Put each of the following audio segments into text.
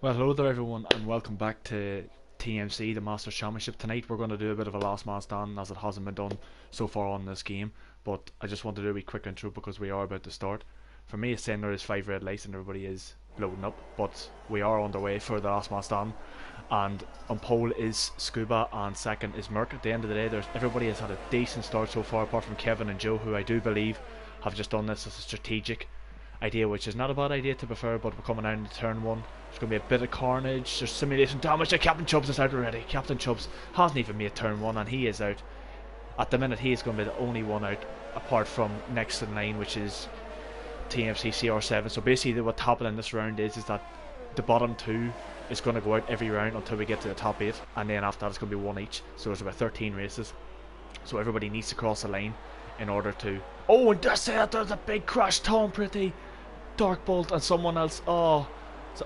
Well, hello there everyone and welcome back to TMC, the Masters Championship. Tonight we're going to do a bit of a last man stand as it hasn't been done so far on this game, but I just want to do a wee quick intro because we are about to start. For me it's saying there is 5 red lights and everybody is loading up, but we are on the way for the last man stand, and on pole is Scuba and second is Merc. At the end of the day, everybody has had a decent start so far apart from Kevin and Joe, who I do believe have just done this as a strategic idea, which is not a bad idea to be fair, but we're coming out into turn 1. There's going to be a bit of carnage, there's simulation damage. Captain Chubbs is out already. Captain Chubbs hasn't even made turn 1 and he is out. At the minute he is going to be the only one out apart from next in line, which is TMC CR7. So basically what's happening this round is that the bottom 2 is going to go out every round until we get to the top 8, and then after that it's going to be 1 each. So there's about 13 races, so everybody needs to cross the line in order to... Oh, and that's it, there's a big crash. Tom Pretty, Dark Bolt and someone else.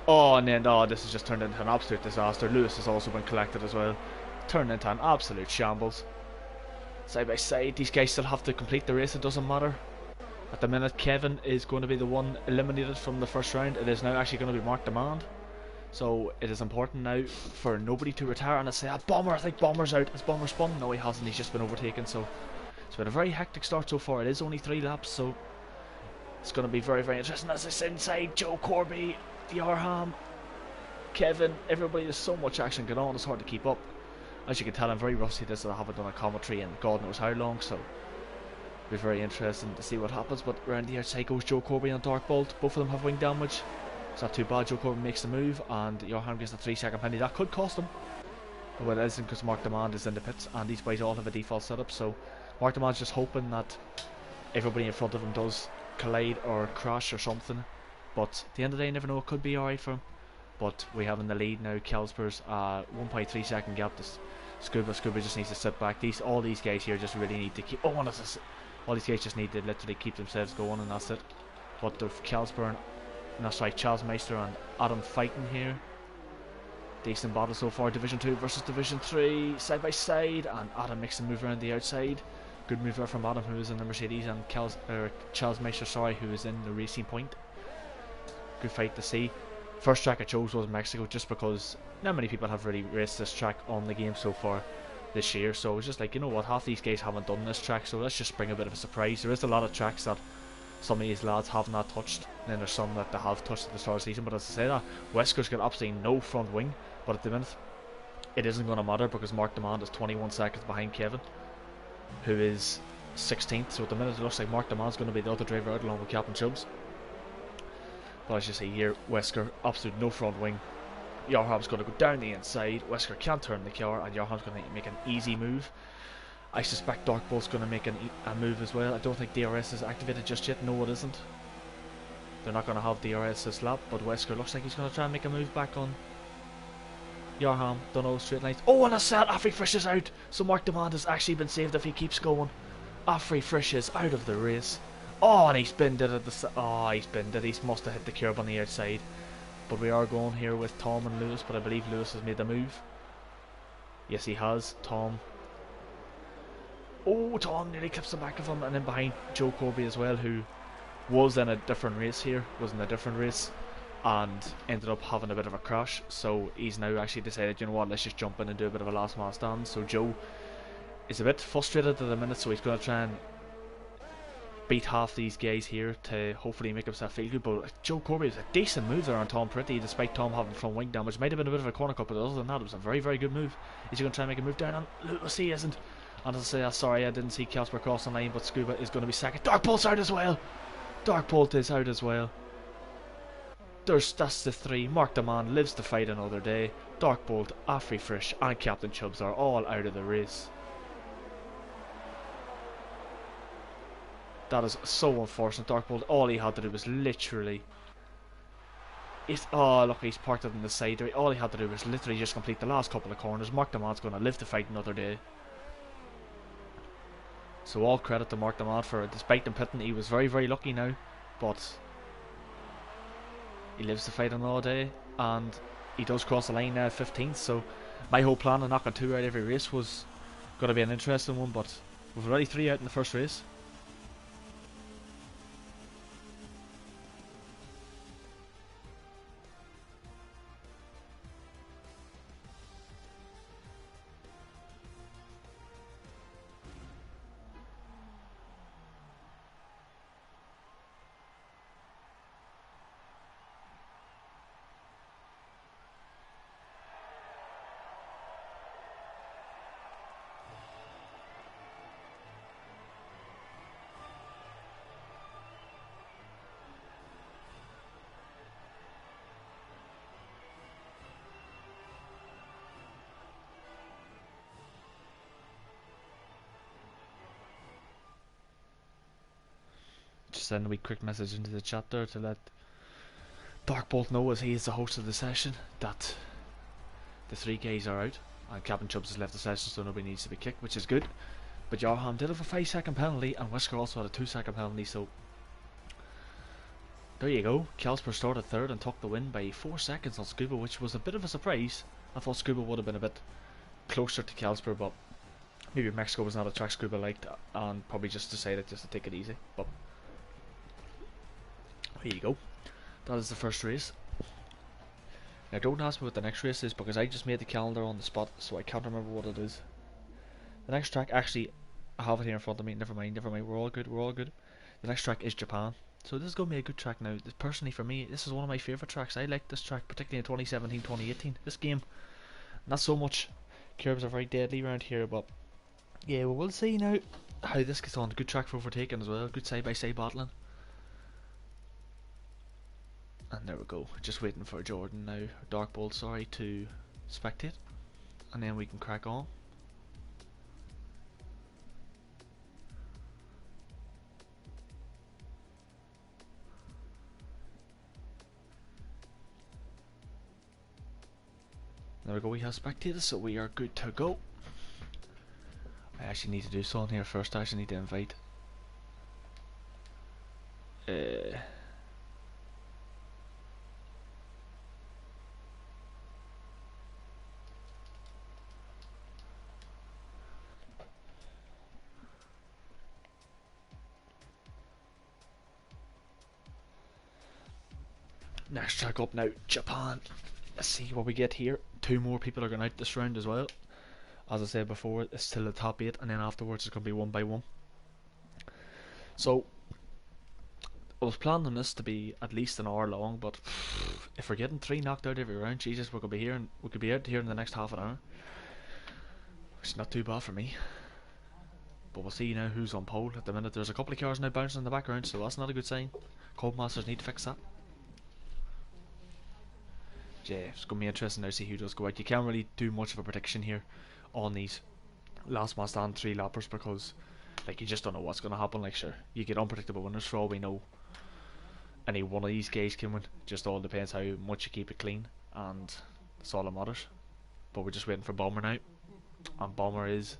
And then this has just turned into an absolute disaster. Lewis has also been collected as well. Turned into an absolute shambles. Side by side, these guys still have to complete the race, it doesn't matter. At the minute Kevin is going to be the one eliminated from the first round. It is now actually going to be Mark Demand. So it is important now for nobody to retire. And I say, Bomber, I think Bomber's out. Has Bomber spun? No, he hasn't, he's just been overtaken. So it's been a very hectic start so far. It is only 3 laps, so it's going to be very, very interesting. As it's inside, Joe Corby, Yarham, Kevin, everybody, there's so much action going on, it's hard to keep up. As you can tell, I'm very rusty this, I haven't done a commentary in God knows how long, so it'll be very interesting to see what happens. But around the outside goes Joe Corby and Dark Bolt. Both of them have wing damage. It's not too bad. Joe Corby makes the move and Yarham gets the 3-second penalty. That could cost him, but it isn't, because Mark Demand is in the pits and these boys all have a default setup. So Mark Demand's just hoping that everybody in front of him does collide or crash or something, but at the end of the day you never know, it could be alright for him. But we have in the lead now Kelsper's 1.3 second gap to Scuba just needs to sit back. All these guys here just really need to keep all these guys just need to literally keep themselves going, and that's it. But there's Kelsper and Charles Meister and Adam fighting here. Decent battle so far. Division 2 versus Division 3 side by side, and Adam makes a move around the outside. Good move there from Adam, who is in the Mercedes, and Charles Meister, who is in the Racing Point. Good fight to see. First track I chose was Mexico, just because not many people have really raced this track on the game so far this year. So it was just like, you know what, half these guys haven't done this track, so let's just bring a bit of a surprise. There is a lot of tracks that some of these lads have not touched, and then there's some that they have touched at the start of the season. But as I say that, Wesker's got absolutely no front wing, but at the minute it isn't going to matter because Mark Demand is 21 seconds behind Kevin, who is 16th. So at the minute it looks like Mark Demand's going to be the other driver out along with Captain Chubbs. But as you see here, Wesker, absolute no front wing. Yarham's going to go down the inside. Wesker can't turn the car, and Yarham's going to make an easy move. I suspect Dark Bolt's going to make a move as well. I don't think DRS is activated just yet. No, it isn't. They're not going to have DRS this lap, but Wesker looks like he's going to try and make a move back on Yarham. Don't know, straight lines. Oh, and a set. Afri Frisch is out. So Mark Demand has actually been saved if he keeps going. Afri Frisch is out of the race. Oh, and he's binned it at the... Oh, he's binned it. He must have hit the curb on the outside. But we are going here with Tom and Lewis, but I believe Lewis has made the move. Yes, he has. Tom. Oh, Tom nearly clips the back of him, and then behind Joe Corby as well, who was in a different race here, and ended up having a bit of a crash. So he's now actually decided, you know what, let's just jump in and do a bit of a last man stand. So Joe is a bit frustrated at the minute, so he's going to try and beat half these guys here to hopefully make himself feel good. But Joe Corby was a decent move there on Tom Pretty, despite Tom having front wing damage. Might have been a bit of a corner cut, but other than that it was a very, very good move. Is he going to try and make a move down? And Lewis, he isn't. And as I say, sorry I didn't see Kelsper cross the line, but Scuba is going to be second. Dark Bolt's out as well. Dark Bolt is out as well. That's the 3. Mark Demand lives to fight another day. Dark Bolt, Afri Frisch and Captain Chubbs are all out of the race. That is so unfortunate. Dark Bolt, all he had to do was literally... Oh, look, he's parked it on the side. All he had to do was literally just complete the last couple of corners. Mark Demand's going to live to fight another day. So all credit to Mark Demand for it. Despite them pitting, he was very, very lucky now. But he lives to fight another day. And he does cross the line now at 15th. So my whole plan of knocking 2 out every race was going to be an interesting one. But we've already 3 out in the first race. send a wee quick message into the chat there to let Darkbolt know, as he is the host of the session, that the 3 guys are out and Captain Chubbs has left the session, so nobody needs to be kicked, which is good. But Yarham did have a 5-second penalty, and Whisker also had a 2-second penalty, so there you go. Calsper started third and took the win by 4 seconds on Scuba, which was a bit of a surprise. I thought Scuba would have been a bit closer to Calsper, but maybe Mexico was not a track Scuba liked and probably just decided just to take it easy. But there you go. That is the first race. Now don't ask me what the next race is, because I just made the calendar on the spot, so I can't remember what it is. The next track, actually, I have it here in front of me. Never mind, we're all good. The next track is Japan. So this is going to be a good track now. Personally for me, this is one of my favourite tracks. I like this track, particularly in 2017-2018. This game, not so much. Curbs are very deadly around here, but yeah, well, we'll see now how this gets on. Good track for overtaking as well. Good side-by-side battling. And there we go. Just waiting for Jordan now. Darkbolt, sorry, to spectate. And then we can crack on. There we go, we have spectators, so we are good to go. I actually need to do something here first. I actually need to invite next track up now, Japan. Let's see what we get here. 2 more people are going out this round as well. As I said before, it's still the top 8, and then afterwards it's going to be 1 by 1. So I was planning on this to be at least an hour long, but if we're getting 3 knocked out every round, Jesus, we could be out here in the next half an hour, which is not too bad for me. But we'll see now who's on pole. At the minute there's a couple of cars now bouncing in the background, so that's not a good sign. Codemasters need to fix that. Yeah, it's going to be interesting now to see who does go out. You can't really do much of a prediction here on these last man stand 3 lappers, because like, you just don't know what's going to happen. Like, sure, you get unpredictable winners for all we know. Any one of these guys can win. Just all depends how much you keep it clean, and that's all that matters. But we're just waiting for Bomber now, and Bomber is,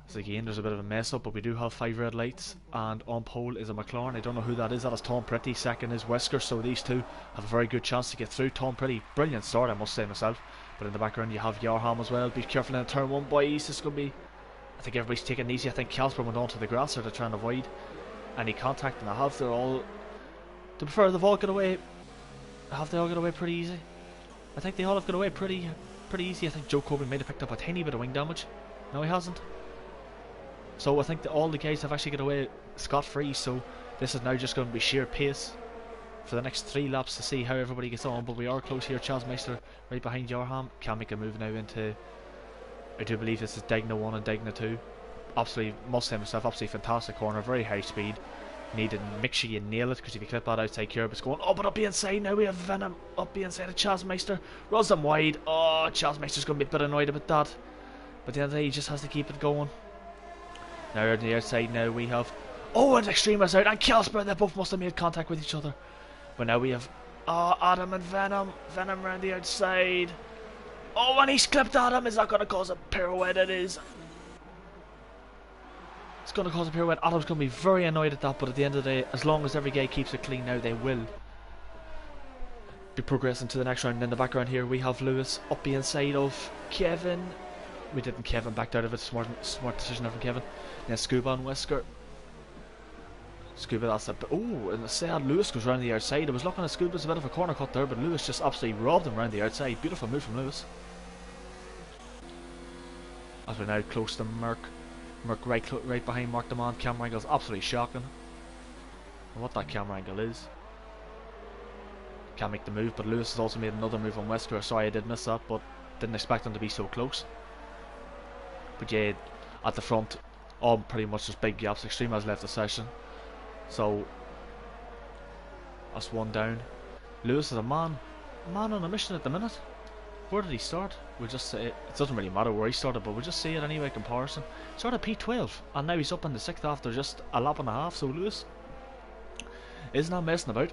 so again, there's a bit of a mess up, but we do have 5 red lights, and on pole is a McLaren. I don't know who that is. That is Tom Pretty. Second is Whisker, so these two have a very good chance to get through. Tom Pretty, brilliant start, I must say myself. But in the background you have Yarham as well. Be careful in turn 1, boys. This is going to be, I think everybody's taking it easy. I think Calsper went onto the grass there to try and avoid any contact, and they're all, to be fair, they've all got away. Have they all got away pretty easy? I think they all have got away pretty easy. I think Joe Coburn might have picked up a tiny bit of wing damage. No, he hasn't. So I think that all the guys have actually got away scot-free, so this is now just going to be sheer pace for the next 3 laps to see how everybody gets on. But we are close here. Chaz Meister right behind Yarham. Can make a move now into, I do believe this is Degna 1 and Degna 2. Absolutely, must say myself, absolutely fantastic corner, very high speed. Need to make sure you nail it, because if you clip that outside curb, it's going, oh, but up the inside now we have Venom up the inside of Chaz Meister. Rolls them wide. Oh, Chaz Meister's going to be a bit annoyed about that, but at the end of the day he just has to keep it going. Now on the outside now we have, oh, and Extremis out, and Calsper. They both must have made contact with each other. But now we have, oh, Adam and Venom. Venom around the outside. Oh, and he's clipped Adam. Is that going to cause a pirouette? It is. It's going to cause a pirouette. Adam's going to be very annoyed at that, but at the end of the day, as long as every guy keeps it clean now, they will be progressing to the next round. And in the background here we have Lewis up the inside of Kevin. We didn't. Kevin backed out of it. Smart decision from Kevin. Then Scuba and Whisker. Scuba, that's a bit. Oh, and the sad Lewis goes around the outside. I was looking at Scuba's a bit of a corner cut there, but Lewis just absolutely robbed him around the outside. Beautiful move from Lewis. As we're now close to Merck. Merck right behind Mark the Man. Camera angle is absolutely shocking. And what that camera angle is. Can't make the move, but Lewis has also made another move on Whisker. Sorry I did miss that, but didn't expect him to be so close. But yeah, at the front, all pretty much just big gaps. Extreme has left the session, so that's 1 down. Lewis is a man on a mission at the minute. Where did he start? We'll just say it doesn't really matter where he started, but we'll just see it anyway. Comparison. He started P12, and now he's up in the 6th after just a lap and a half. So Lewis, is not messing about.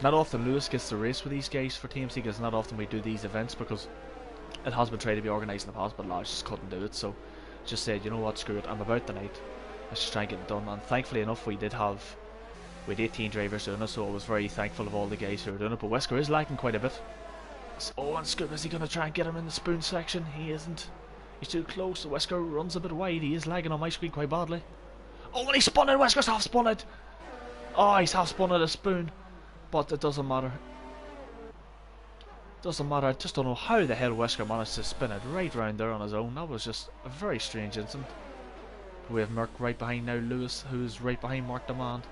Not often Lewis gets to race with these guys for TMC, because not often we do these events, because it has been tried to be organised in the past, but Lars just couldn't do it. So just said, you know what, screw it, I'm about the night, let's just try and get it done. And thankfully enough, we had 18 drivers doing it, so I was very thankful of all the guys who were doing it. But Wesker is lagging quite a bit. Oh, and Scoop, is he going to try and get him in the spoon section? He isn't. He's too close. So Wesker runs a bit wide. He is lagging on my screen quite badly. Oh, and he spun it. Wesker's half spun it. Oh, he's half spun it a spoon. But it doesn't matter. Doesn't matter. I just don't know how the hell Wesker managed to spin it right round there on his own. That was just a very strange incident. We have Merck right behind now. Lewis, who's right behind Mark Demand.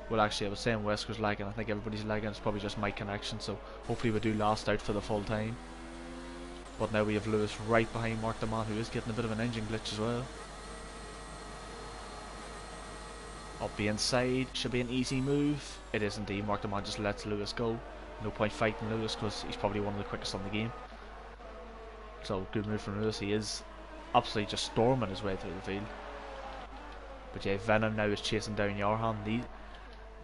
Well, actually, I was saying Wesker's lagging. I think everybody's lagging. It's probably just my connection. So hopefully we do last out for the full time. But now we have Lewis right behind Mark Demand, who is getting a bit of an engine glitch as well. Up the inside, should be an easy move. It is indeed. Mark Demand just lets Lewis go. No point fighting Lewis, because he's probably one of the quickest on the game. So good move from Lewis. He is absolutely just storming his way through the field. But yeah, Venom now is chasing down Yarhan.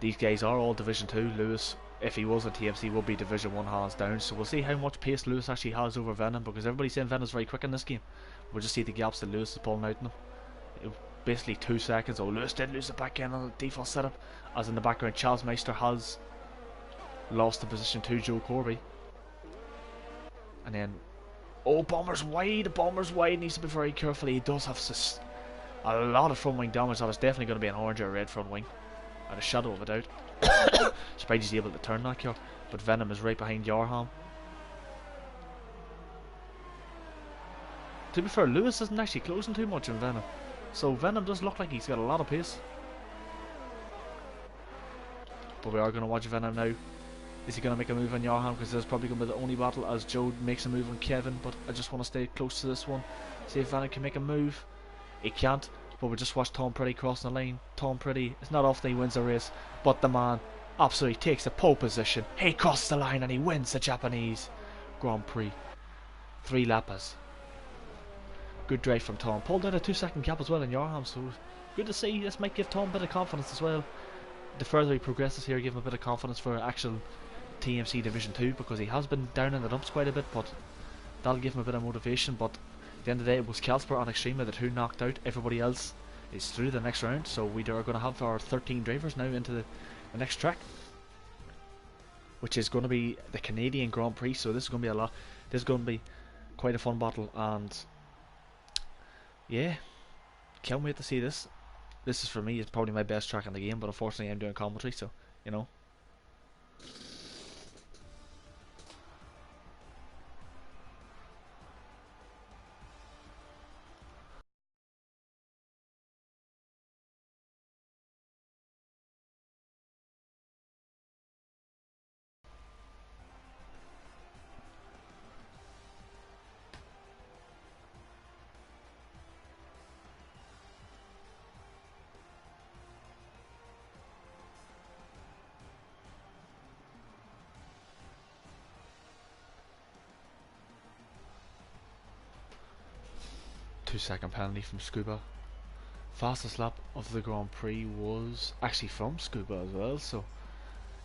These guys are all Division 2. Lewis, if he was in TMC, will be Division 1 hands down. So we'll see how much pace Lewis actually has over Venom, because everybody's saying Venom's very quick in this game. We'll just see the gaps that Lewis is pulling out in him. Basically 2 seconds. Oh, Lewis did lose the back end on the default setup. As in the background, Charles Meister has lost the position to Joe Corby. And then, oh, Bomber's wide, needs to be very careful. He does have a lot of front wing damage. That was definitely going to be an orange or a red front wing, at a shadow of a doubt. Surprised he's able to turn that here. But Venom is right behind Yarham. To be fair, Lewis isn't actually closing too much in Venom, so Venom does look like he's got a lot of pace. But we are going to watch Venom now. Is he going to make a move on Yarham? Because this is probably going to be the only battle as Joe makes a move on Kevin. But I just want to stay close to this one. See if Venom can make a move. He can't. But we just watched Tom Pretty crossing the line. Tom Pretty, it's not often he wins a race, but the man absolutely takes the pole position. He crosses the line and he wins the Japanese Grand Prix. 3 lappers. Good drive from Tom. Pulled out a 2-second gap as well in Yarham, so good to see. This might give Tom a bit of confidence as well. The further he progresses here, give him a bit of confidence for actual TMC Division 2, because he has been down in the dumps quite a bit, but that'll give him a bit of motivation. But at the end of the day, it was Calsper and Extrema, the 2 knocked out. Everybody else is through the next round, so we are going to have our 13 drivers now into the next track, which is going to be the Canadian Grand Prix. So this is going to be a lot. This is going to be quite a fun battle, and yeah, can't wait to see this. This is, for me, it's probably my best track in the game, but unfortunately I'm doing commentary, so you know. Two-second penalty from Scuba. Fastest lap of the Grand Prix was actually from Scuba as well, so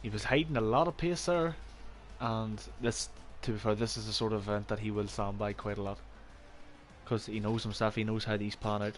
he was hiding a lot of pace there. And this, to be fair, this is the sort of event that he will stand by quite a lot, because he knows himself, he knows how these pan out.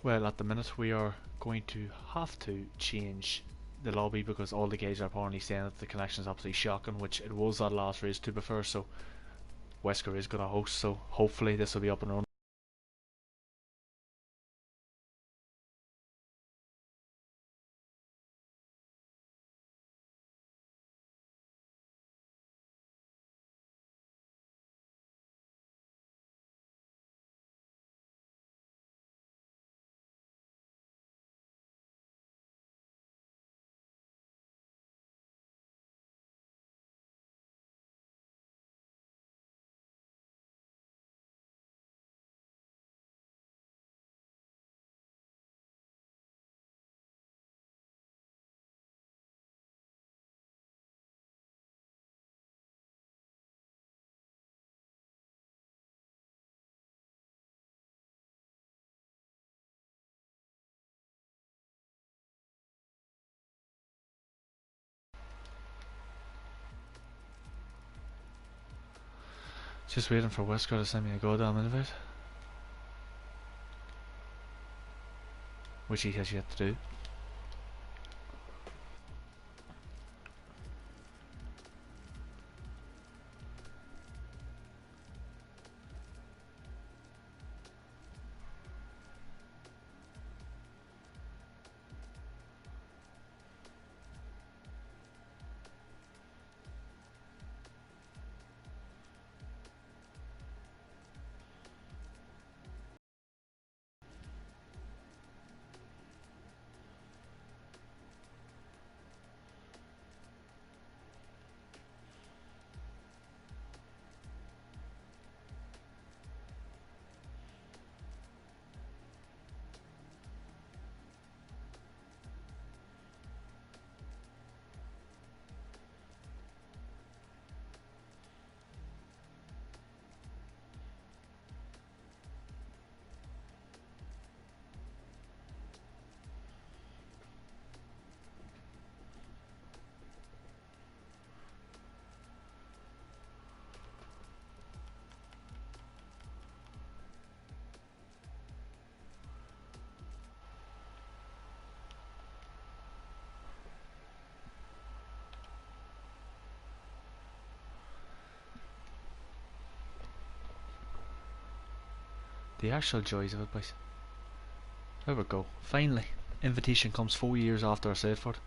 Well, at the minute we are going to have to change the lobby because all the guys are apparently saying that the connection is absolutely shocking, which it was that last race to be fair. So Wesker is going to host, so hopefully this will be up and running. Just waiting for Wesker to send me a goddamn invite, which he has yet to do. The actual joys of it, boys. There we go. Finally, invitation comes 4 years after I said for it.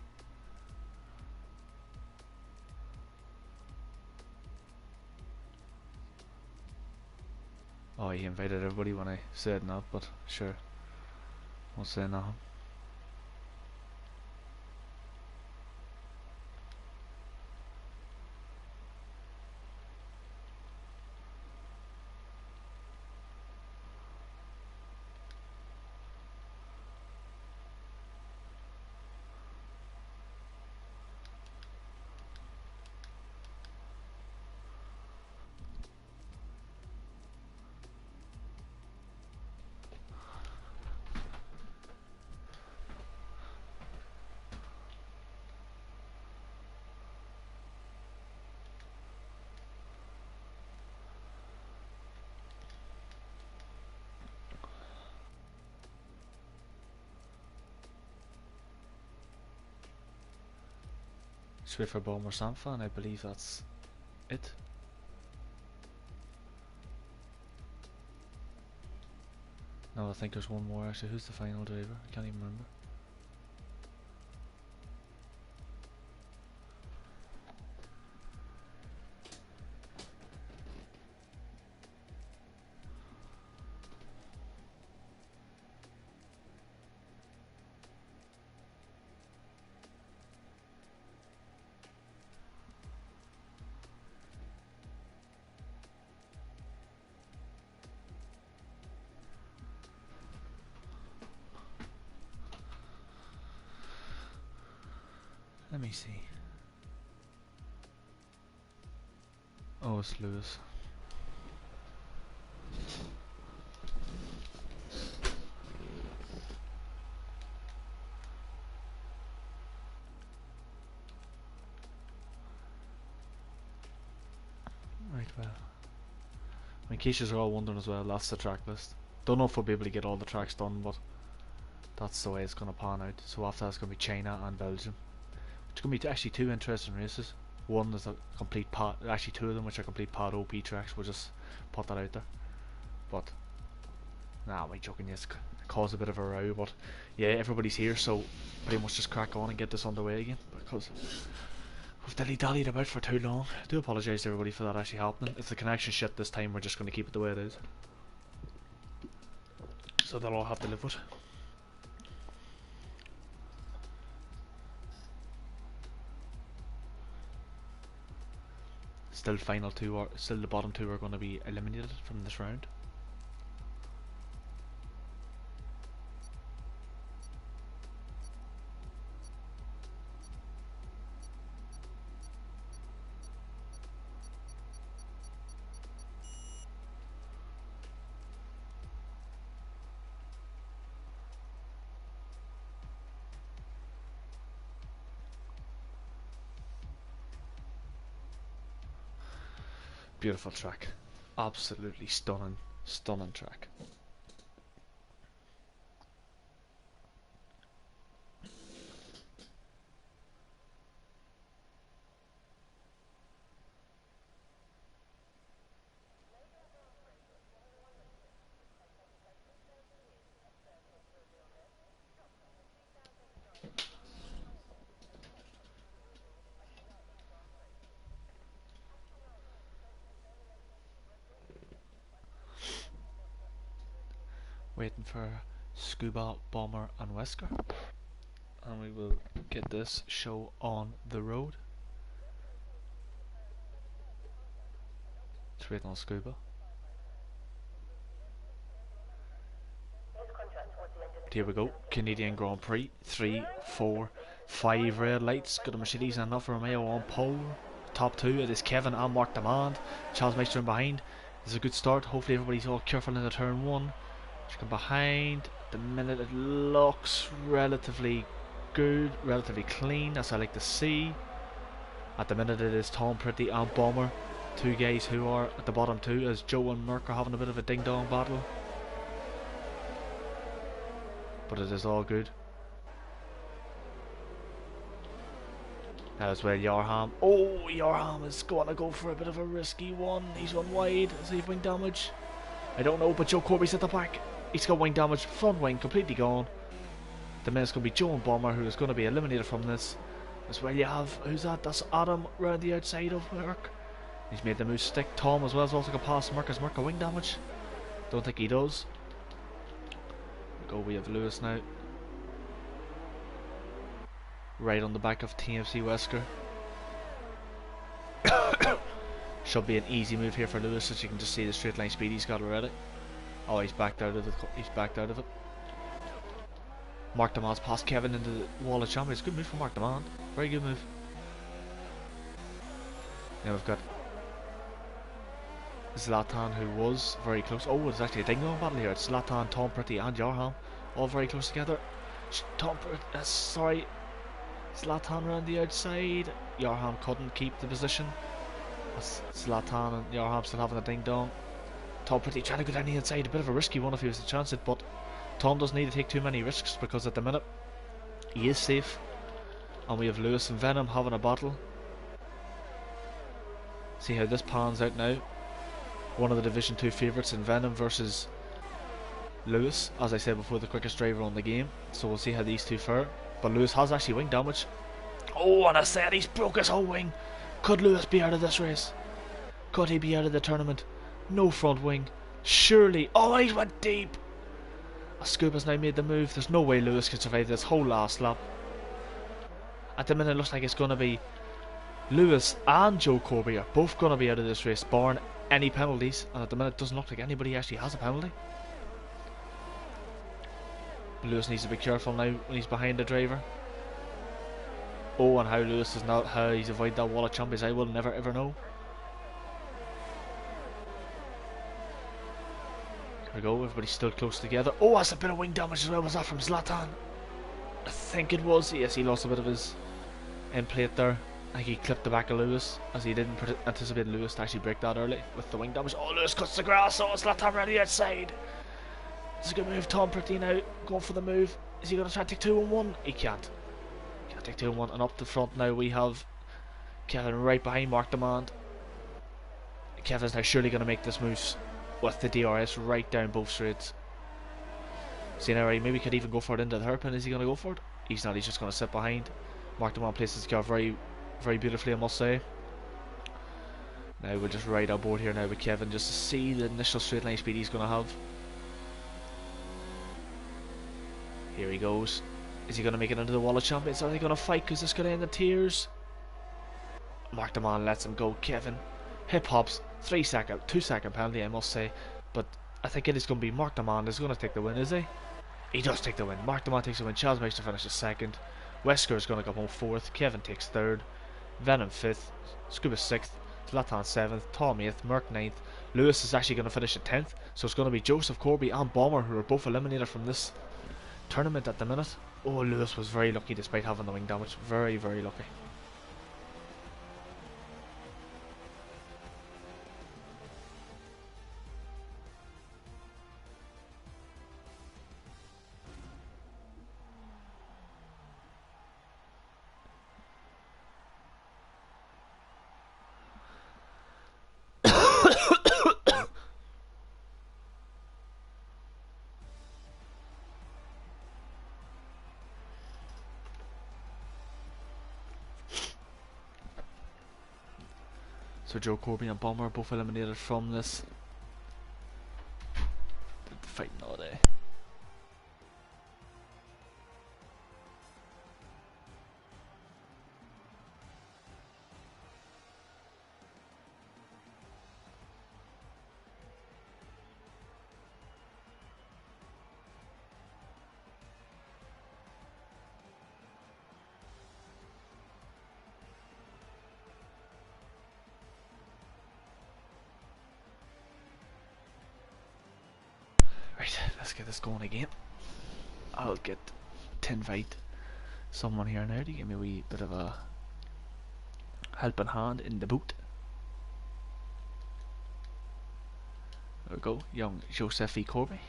Oh, he invited everybody when I said not, but sure, won't say nothing. Just wait for Bomber Sampha, and I believe that's it. No, I think there's one more actually. Who's the final driver? I can't even remember. Let me see. Oh, it's Lewis. Right, well. In case you're all wondering as well, that's the track list. Don't know if we'll be able to get all the tracks done, but that's the way it's going to pan out. So after that's going to be China and Belgium. It's going to be actually two interesting races. One is a complete pad, actually two of them which are complete pad OP tracks. We'll just put that out there. But nah, I'm joking. Yes, caused a bit of a row, but yeah, everybody's here, so pretty much just crack on and get this underway again, because we've dilly-dallied about for too long. I do apologise to everybody for that actually happening. If the connection shit this time, we're just going to keep it the way it is, so they'll all have to live with. Still still the bottom two are going to be eliminated from this round. Beautiful track, absolutely stunning track. Waiting for Scuba, Bomber and Wesker, and we will get this show on the road. It's waiting on Scuba. Here we go, Canadian Grand Prix, 3, 4, 5 red lights. Got a Mercedes and Alfa Romeo on pole. Top two, it is Kevin and Mark Demand. Charles Meister in behind. This is a good start, hopefully everybody's all careful in the turn one. Come behind. At the minute it looks relatively good, relatively clean, as I like to see. At the minute it is Tom Pretty and Bomber, two guys who are at the bottom two, as Joe and Merck are having a bit of a ding dong battle, but it is all good. As well, Yarham. Oh, Yarham is going to go for a bit of a risky one. He's run wide. Is he wing damage? I don't know, but Joe Corby's at the back. He's got wing damage, front wing completely gone. The minute's going to be Joe and Bomber, who is going to be eliminated from this. As well, you have, who's that? That's Adam round the outside of Merck. He's made the move stick. Tom as well has also got past Merck. Has Merck got wing damage? Don't think he does. We have Lewis now. Right on the back of TMC Wesker. Should be an easy move here for Lewis, as you can just see the straight line speed he's got already. Oh, he's backed out of it. He's backed out of it. Mark Demand's past Kevin into the wall of champions. Good move from Mark Demand. Very good move. Now we've got Zlatan, who was very close. Oh, it's actually a ding-dong battle here. It's Zlatan, Tom Pretty and Yarham, all very close together. Sorry, Zlatan around the outside. Yarham couldn't keep the position. That's Zlatan and Yarham still having a ding-dong. Tom Pretty trying to go down the inside. A bit of a risky one if he was to chance it, but Tom doesn't need to take too many risks, because at the minute he is safe. And we have Lewis and Venom having a battle. See how this pans out now. One of the Division 2 favourites in Venom versus Lewis, as I said before, the quickest driver on the game. So we'll see how these two fare. But Lewis has actually wing damage. Oh, and I said he's broke his whole wing. Could Lewis be out of this race? Could he be out of the tournament? No front wing. Surely. Oh, he went deep. Scuba's now made the move. There's no way Lewis can survive this whole last lap. At the minute it looks like it's going to be Lewis and Joe Corby are both going to be out of this race, barring any penalties. And at the minute it doesn't look like anybody actually has a penalty. Lewis needs to be careful now when he's behind the driver. Oh, and how Lewis is not, how he's avoided that wall of champions, I will never ever know. Here we go, everybody's still close together. Oh, that's a bit of wing damage as well. Was that from Zlatan? I think it was. Yes, he lost a bit of his end plate there. I think he clipped the back of Lewis, as he didn't anticipate Lewis to actually break that early with the wing damage. Oh, Lewis cuts the grass. Oh, Zlatan around the outside. This is a good move. Tom Pretty now going for the move. Is he going to try to take 2 and 1? He can't. I take 2 and 1, and up the front now we have Kevin right behind Mark Demand. Kevin's now surely going to make this move with the DRS right down both straights. See now, right, maybe could even go for it into the hairpin. Is he going to go for it? He's not, he's just going to sit behind. Mark Demand places the car very, very beautifully, I must say. Now we'll just ride aboard here now with Kevin just to see the initial straight line speed he's going to have. Here he goes. Is he going to make it into the wall of champions? Are they going to fight? Because this could end in tears. Mark Demand lets him go. Kevin hip hops. 2 second penalty, I must say. But I think it is going to be Mark Demand is going to take the win, is he? He does take the win. Mark Demand takes the win. Charles Meister finishes second. Wesker is going to go home fourth. Kevin takes third. Venom fifth. Scuba sixth. Zlatan 7th, Tom 8th, Merck 9th. Lewis is actually going to finish at 10th, so it's going to be Joseph Corby and Bomber who are both eliminated from this tournament at the minute. Oh, Lewis was very lucky despite having the wing damage. Very, very lucky. So Joe Corby and Bomber are both eliminated from this. Did the fighting all day. Right, let's get this going again. I'll get to invite someone here now to give me a wee bit of a helping hand in the boot. There we go, young Joseph E. Corby.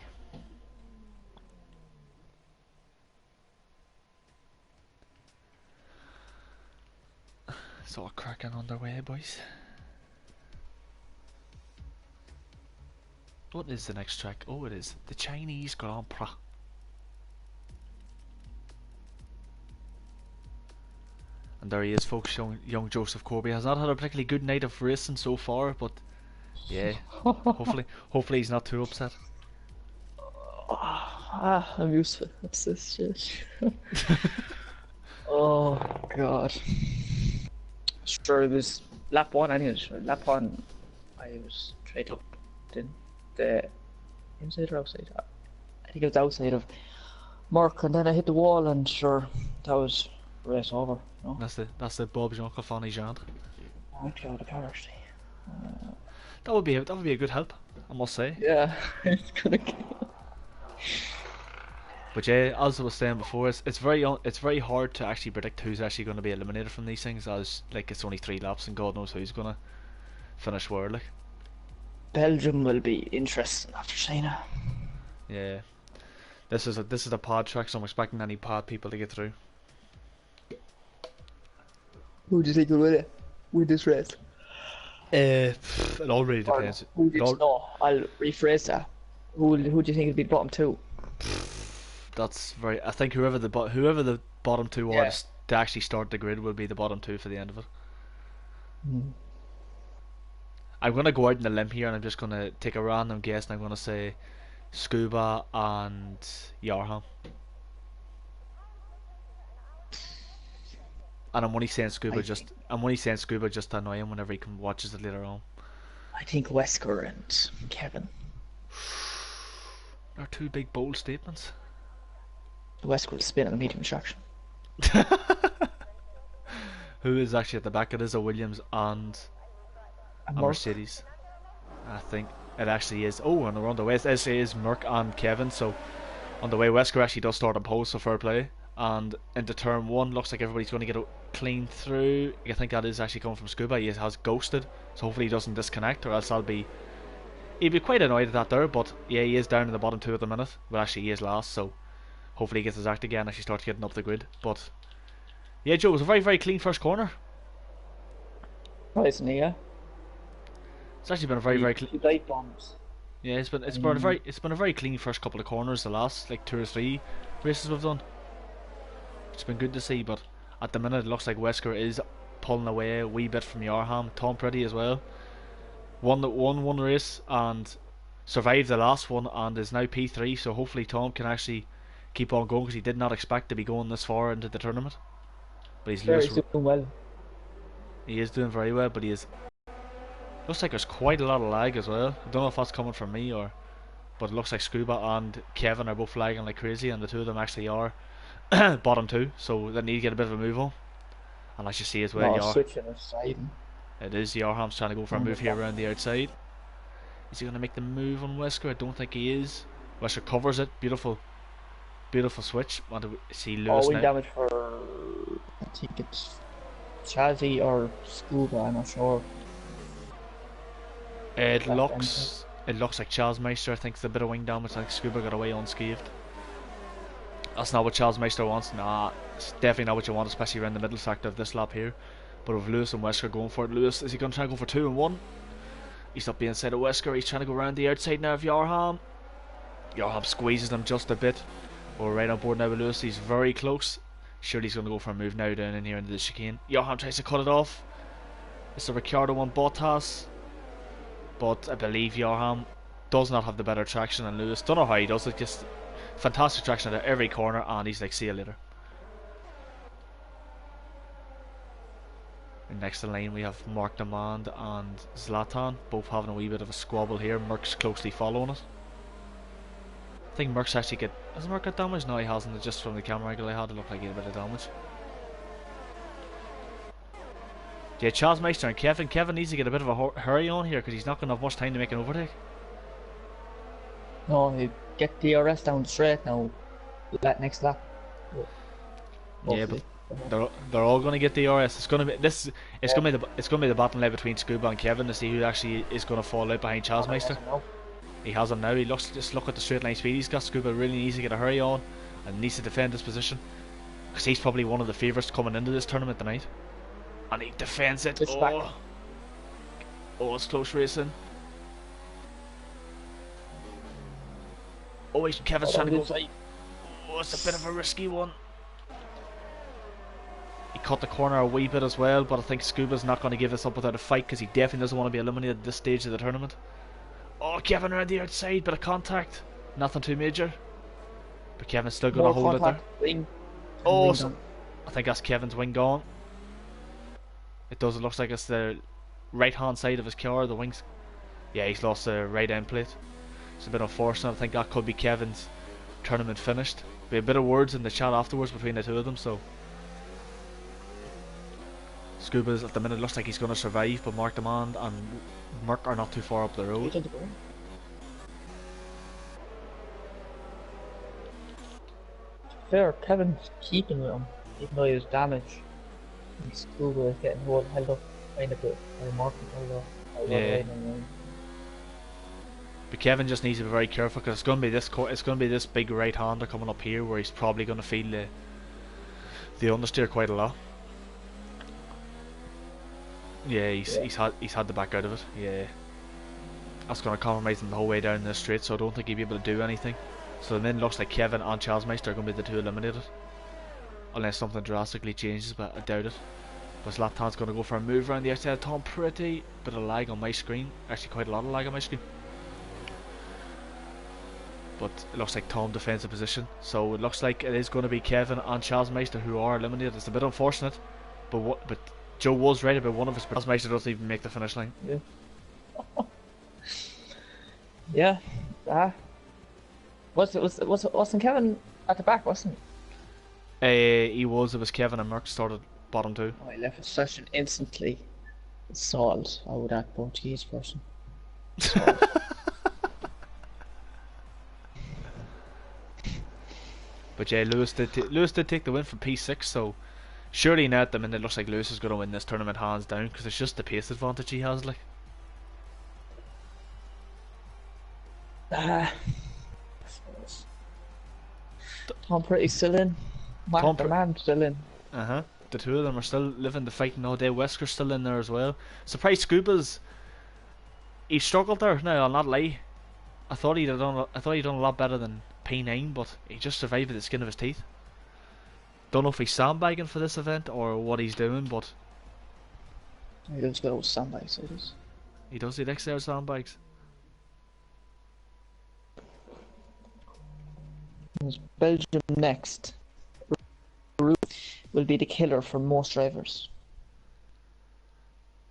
It's all cracking on their way, boys. What is the next track? Oh, it is the Chinese Grand Prix. And there he is, folks. Young Joseph Corby has not had a particularly good night of racing so far, but yeah, hopefully he's not too upset. I'm used to it. What's this shit? Oh god. Sure, it was lap 1 anyway. Lap 1 I was straight up in the inside or outside? I think it was outside of Mark, and then I hit the wall, and sure, that was race over. You know? That's the Bob Jean Cafani Jean. Actually, out of car actually. That would be a good help, I must say. Yeah, it's gonna kill. But yeah, as I was saying before, it's very hard to actually predict who's actually going to be eliminated from these things, as like it's only 3 laps and God knows who's going to finish where. Like Belgium will be interesting after China. Yeah, this is a pod track, so I'm expecting any pod people to get through. Who do you think will win this race? It all really depends. No, I'll rephrase that. Who do you think will be bottom 2? That's very. I think whoever the bottom 2 was to actually start the grid will be the bottom 2 for the end of it. I'm gonna go out on a limb here, and I'm just gonna take a random guess, and I'm gonna say Scuba and Yarham. And I'm only saying Scuba just to annoy him whenever he watches it later on. I think Wesker and Kevin. They're 2 big bold statements. Wesker will spin on the medium traction. Who is actually at the back? It is a Williams and a Mercedes. I think it actually is. Oh, and we're on the way. It is Merck and Kevin. So on the way, Wesker actually does start on pole, so fair play. And into turn 1, looks like everybody's going to get clean through. I think that is actually coming from Scuba. He has ghosted, so hopefully he doesn't disconnect, or else he'd be quite annoyed at that there. But yeah, he is down in the bottom 2 at the minute. But actually he is last, so hopefully he gets his act again as he starts getting up the grid. But Yeah, Joe, it was a very, very clean first corner. Surprisingly, yeah. It's actually been a very, very clean. Few dive bombs. Yeah, it's been a very clean first couple of corners. The last like 2 or 3 races we've done. It's been good to see, but at the minute it looks like Wesker is pulling away a wee bit from Yarham. Tom Pretty as well. Won one race and survived the last one and is now P3. So hopefully Tom can actually keep on going because he did not expect to be going this far into the tournament. But he's Very Lewis. doing well. He is doing very well, but he is. Looks like there's quite a lot of lag as well. I don't know if that's coming from me or, but it looks like Scuba and Kevin are both lagging like crazy, and the two of them actually are bottom 2, so they need to get a bit of a move on. And as you see as well, Switching aside. it is Yarham's trying to go for a move here around the outside. Is he going to make the move on Wesker? I don't think he is. Wesker covers it. Beautiful, beautiful switch. Want to see Lewis All now? damage for, I think it's Chazzy or Scuba. I'm not sure. It looks like Charles Meister. I think it's a bit of wing damage. I think Scuba got away unscathed. That's not what Charles Meister wants. Nah, it's definitely not what you want, especially around the middle sector of this lap here. But with Lewis and Wesker going for it, Lewis, is he going to try and go for 2 and 1? He's not being inside of Wesker. He's trying to go around the outside now of Yarham. Yarham squeezes him just a bit. We're right on board now with Lewis. He's very close. Surely he's going to go for a move now down in here into the chicane. Yarham tries to cut it off. It's the Ricciardo on Bottas. But I believe Yarham does not have the better traction than Lewis. Don't know how he does it. Just fantastic traction at every corner, and he's like, see you later. And next in line we have Mark Demand and Zlatan, both having a wee bit of a squabble here. Merck's closely following it. I think Merck's actually has Merck got damage? No, he hasn't. Just from the camera angle I had, it looked like he had a bit of damage. Yeah, Charles Meister and Kevin. Kevin needs to get a bit of a hurry on here because he's not going to have much time to make an overtake. No, he get the DRS down straight now. That next lap. Yeah, but they're all going to get the DRS. It's going to be It's going to be the battle now between Scuba and Kevin to see who actually is going to fall out behind Charles Meister. He has him now. Just look at the straight line speed he's got. Scuba really needs to get a hurry on and needs to defend his position because he's probably one of the favourites coming into this tournament tonight. And he defends it. Oh, it's close racing. Oh, Kevin's trying to go. Oh, it's a bit of a risky one. He cut the corner a wee bit as well, but I think Scuba's not going to give this up without a fight because he definitely doesn't want to be eliminated at this stage of the tournament. Oh, Kevin around the outside, bit of contact. Nothing too major. But Kevin's still going to hold it there. Oh, so I think that's Kevin's wing gone. It does. It looks like it's the right hand side of his car. The wings. Yeah, he's lost the right end plate. It's a bit unfortunate. I think that could be Kevin's tournament finished. Be a bit of words in the chat afterwards between the two of them. So Scuba's at the minute looks like he's going to survive, but Mark Demand and Merck are not too far up the road. Fair, Kevin's keeping with him, even though he was damaged. Scuba is getting held up kind of bit, or Mark held up. Yeah. But Kevin just needs to be very careful because it's going to be this big right hander coming up here where he's probably going to feel the understeer quite a lot. Yeah, he's had the back out of it. Yeah, that's going to compromise him the whole way down the straight, so I don't think he'll be able to do anything. So then looks like Kevin and Charles Meister are going to be the two eliminated, unless something drastically changes, but I doubt it. But Zlatan's going to go for a move around the outside of Tom. Pretty bit of lag on my screen, actually quite a lot of lag on my screen. But it looks like Tom defends the position, so it looks like it is going to be Kevin and Charles Meister who are eliminated. It's a bit unfortunate, but Joe was right about one of his. Charles Meister doesn't even make the finish line. Yeah. Yeah. Wasn't Kevin at the back? Wasn't he? He was. It was Kevin and Merck started bottom 2. Oh, he left the session instantly. Salt. Oh, that Portuguese person. But yeah, Lewis did take the win from P6, so surely now at the minute it looks like Lewis is going to win this tournament hands down because it's just the pace advantage he has. Like, Tom Pretty still in. Mark Demand still in. the two of them are still living the fighting all day. Wesker's still in there as well. Surprised Scuba's. He struggled there. Now I'll not lie. I thought he'd done a lot better than P9, but he just survived with the skin of his teeth. Don't know if he's sandbagging for this event or what he's doing, but He does go with sandbags, it is. he does. He likes their sandbags. There's Belgium next. Will be the killer for most drivers.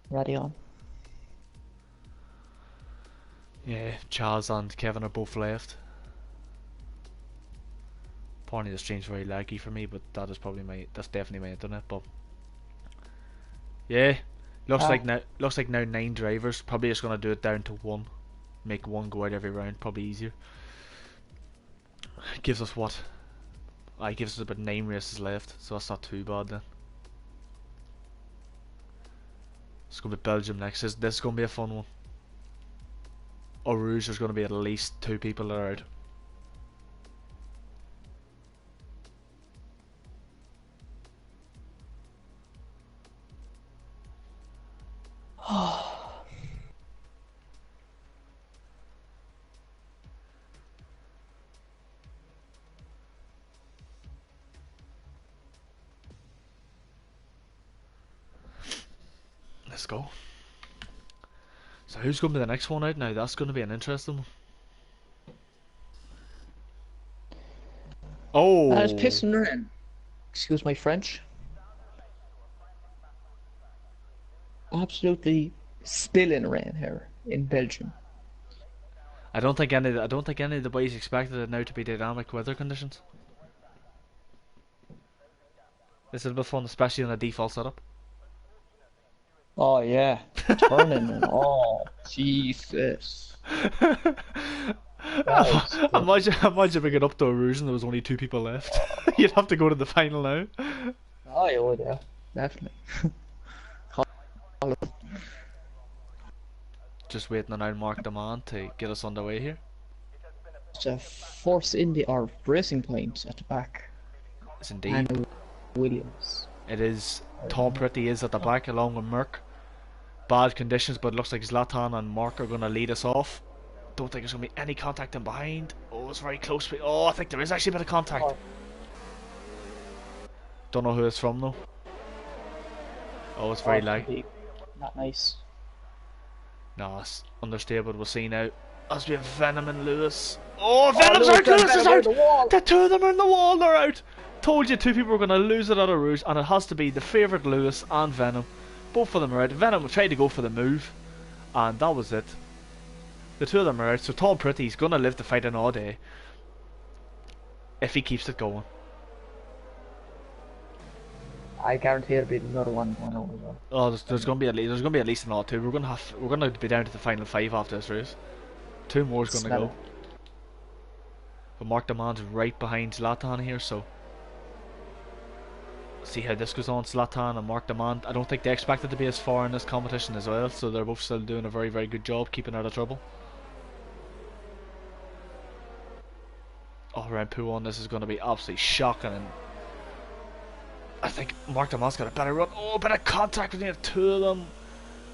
Ready on. Yeah, Charles and Kevin are both left. Apparently the stream's very laggy for me, but that's definitely my internet. But yeah, looks like now 9 drivers. Probably just gonna do it down to 1. Make 1 go out every round. Probably easier. Gives us what? Gives us about 9 races left, so that's not too bad then. It's gonna be Belgium next. This is gonna be a fun one. Or Rouge, there's gonna be at least 2 people that are out. Let's go. So who's going to be the next one out now? That's going to be an interesting one. Oh! That is pissing rain. Excuse my French. Absolutely spilling rain here in Belgium. I don't think any of the boys expected it now to be dynamic weather conditions. This is a bit fun, especially on the default setup. Oh yeah, turning and oh Jesus! Imagine bringing it up to a Rouge and there was only 2 people left. You'd have to go to the final now. Oh yeah, would, yeah, definitely. Just waiting on Mark Demand to get us underway here. It's a Force India or Racing Point at the back. It's indeed. And Williams. It is. Tom Pretty is at the back along with Merck. Bad conditions, but it looks like Zlatan and Mark are going to lead us off. Don't think there's going to be any contact in behind. Oh, it's very close. Oh, I think there is actually a bit of contact. Oh. Don't know who it's from though. Oh, it's very light. Not nice. No, it's understable. We'll see now. As we have Venom and Lewis. Oh, Venom's out! Lewis is out! The 2 of them are in the wall. They're out. Told you 2 people were going to lose it at a Rouge, and it has to be the favourite Lewis and Venom. Both of them are out. Venom tried to go for the move, and that was it. The 2 of them are out, so Tom Pretty's going to live the fight in all day. If he keeps it going. I guarantee it'll be another one as well. Oh, there's going to be at least another 2. We're going to be down to the final 5 after this race. 2 more is going to go. But Mark Demand's right behind Zlatan here, so see how this goes on. Zlatan and Mark Demand, I don't think they expected to be as far in this competition as well, so they're both still doing a very, very good job keeping out of trouble. Oh, round 2-1, this is going to be absolutely shocking, and I think Mark Demand's got a better run. Oh, a bit of contact between the 2 of them.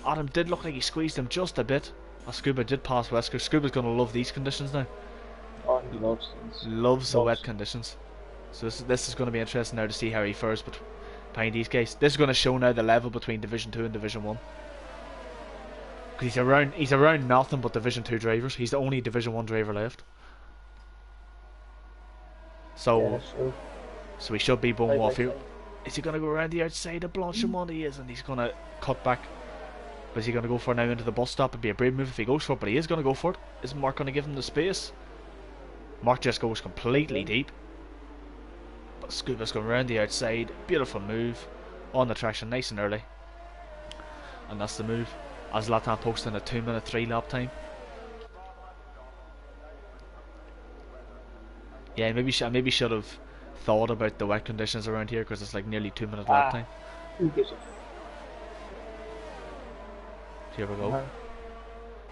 Adam did look like he squeezed him just a bit. Scuba did pass Wesker. Scuba's going to love these conditions now. Oh, he loves the wet conditions. So this is going to be interesting now to see how he fares behind these guys. This is going to show now the level between Division 2 and Division 1. Because he's around nothing but Division 2 drivers. He's the only Division 1 driver left. So, yeah, so he should be bum off here. Is he going to go around the outside of Blanchimont? He is, and he's going to cut back. But is he going to go for it now into the bus stop? It'd be a brave move if he goes for it, but he is going to go for it. Is Mark going to give him the space? Mark just goes completely deep. But Scuba's going around the outside. Beautiful move. On the traction, nice and early. And that's the move. As Zlatan posting a 2-minute 3-lap time. Yeah, maybe should have thought about the wet conditions around here, because it's like nearly 2-minute lap time. Who gives a Here we go.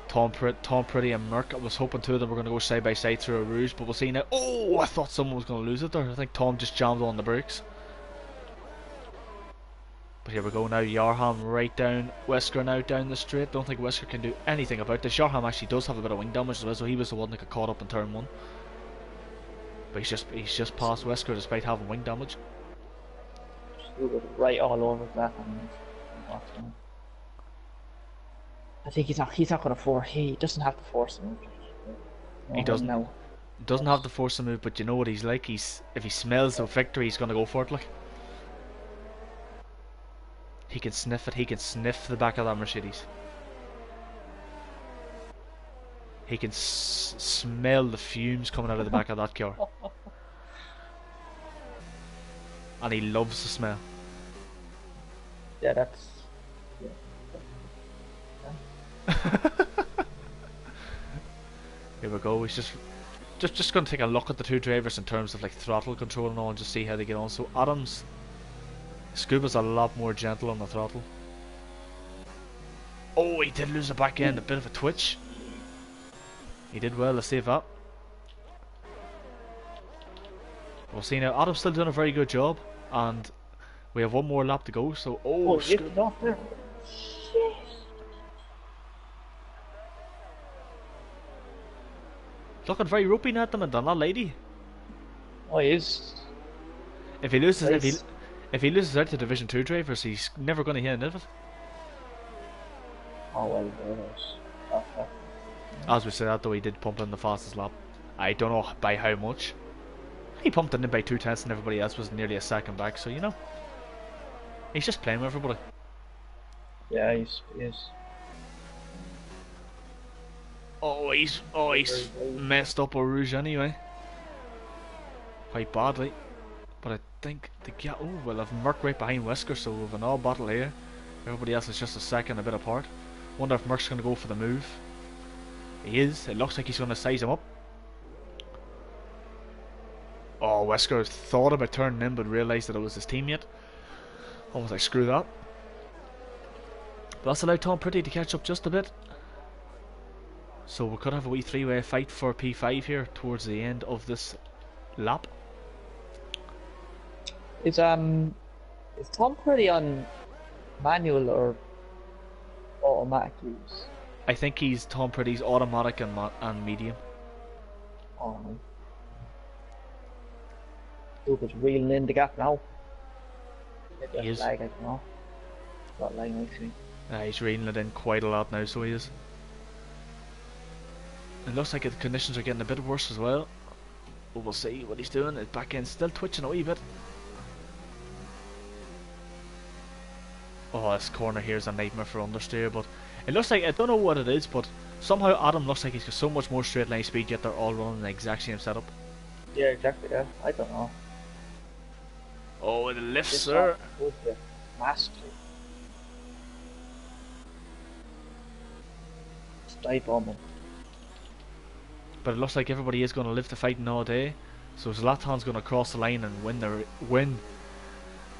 Tom Pretty and Merck. I was hoping 2 of them were going to go side by side through a Rouge, but we'll see now. Oh, I thought someone was going to lose it there. I think Tom just jammed on the brakes. But here we go now. Yarham right down Wesker now down the straight. Don't think Wesker can do anything about this. Yarham actually does have a bit of wing damage as well, so he was the one that got caught up in turn 1. But he's just past Wesker despite having wing damage. Right all over that. I think he's not gonna force. He doesn't have to force him. He doesn't. No. Doesn't have to force a move, but you know what he's like. If he smells the victory, he's gonna go for it. Like, he can sniff it. He can sniff the back of that Mercedes. He can smell the fumes coming out of the back of that car, and he loves the smell. Yeah, that's. Here we go. He's just going to take a look at the two drivers in terms of like throttle control and all, and just see how they get on. So Scuba's a lot more gentle on the throttle. Oh, he did lose the back end, a bit of a twitch. He did well to save that. We'll see now. Adam's still doing a very good job, and we have one more lap to go. So it's not there. Shit. Looking very ropey at them and done that lady. Oh, he is. If he loses, if he loses out to Division 2 drivers, he's never going to hear any of it. Oh well, there is. As we said that though, he did pump in the fastest lap. I don't know by how much. He pumped it in by 2/10 and everybody else was nearly a second back. So you know, he's just playing with everybody. Yeah, he is. Oh, he's messed up a Rouge anyway, quite badly. But I think we'll have Merck right behind Wesker, so we've an all battle here. Everybody else is just a second, a bit apart. Wonder if Merck's going to go for the move. He is. It looks like he's going to size him up. Oh, Wesker thought about turning in, but realised that it was his teammate. Almost like screw that. But that's allowed Tom Pretty to catch up just a bit. So we could have a wee three-way fight for P5 here towards the end of this lap. Is Tom Pretty on manual or automatic use? I think he's Tom Pretty's automatic and medium. Oh, Luca's reeling in the gap now. He is. Lag, I don't know. Not lagging actually. He's reeling it in quite a lot now, so he is. It looks like the conditions are getting a bit worse as well. But we'll see what he's doing. His back end's still twitching a wee bit. Oh, this corner here is a nightmare for understeer, but it looks like, I don't know what it is, but somehow Adam looks like he's got so much more straight line speed, yet they're all running the exact same setup. Yeah, exactly, yeah. I don't know. Oh, the lift, sir. Mastery. Stay bombing. But it looks like everybody is going to live the fighting all day. So Zlatan's going to cross the line and win.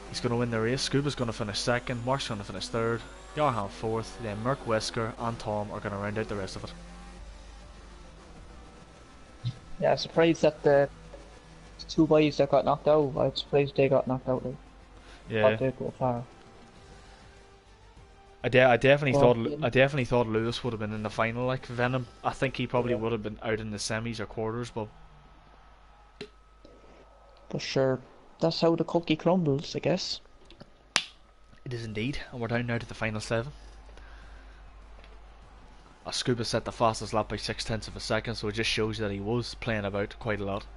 He's going to win the race. Scuba's going to finish second. Mark's going to finish third. Yarham fourth. Then Merck, Wesker and Tom are going to round out the rest of it. Yeah, I'm surprised that the two boys that got knocked out, I'm surprised they got knocked out. Like, yeah. They go far. I definitely thought Lewis would have been in the final. Like Venom, I think he probably would have been out in the semis or quarters, but sure, that's how the cookie crumbles, I guess. It is indeed, and we're down now to the final 7. Scuba set the fastest lap by 0.6 of a second, so it just shows that he was playing about quite a lot.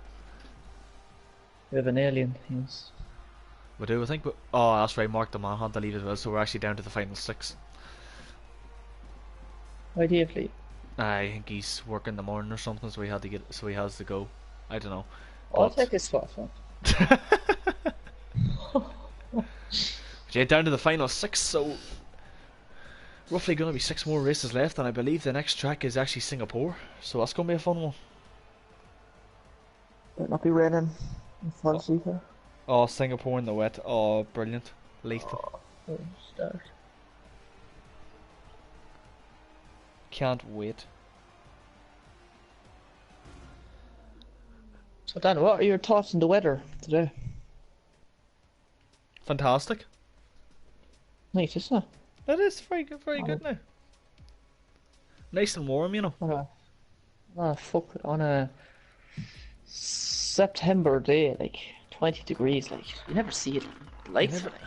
We have an alien, yes. We do, I think. Oh, that's right. Mark the man had to leave as well, so we're actually down to the final 6. Why do you have to leave? I think he's working in the morning or something, so he has to go. I don't know. I'll take his spot. Yeah, down to the final 6. So roughly going to be 6 more races left, and I believe the next track is actually Singapore. So that's going to be a fun one. Might not be raining in front either. Oh, Singapore in the wet. Oh, brilliant. Lethal. Start. Can't wait. So Dan, what are your thoughts on the weather today? Fantastic. Nice, isn't it? It is very On good now. Nice and warm, you know. a, on a September day, like 20 degrees, like you never see it. The You likes never, of it.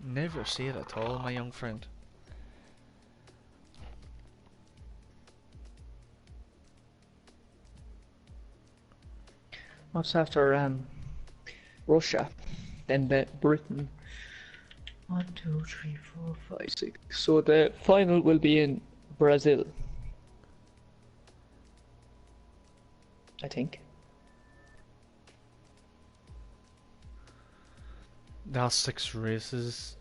never see it at all, my young friend. What's after Russia, then Britain. 1, 2, 3, 4, 5, 6. So the final will be in Brazil, I think. That's 6 races.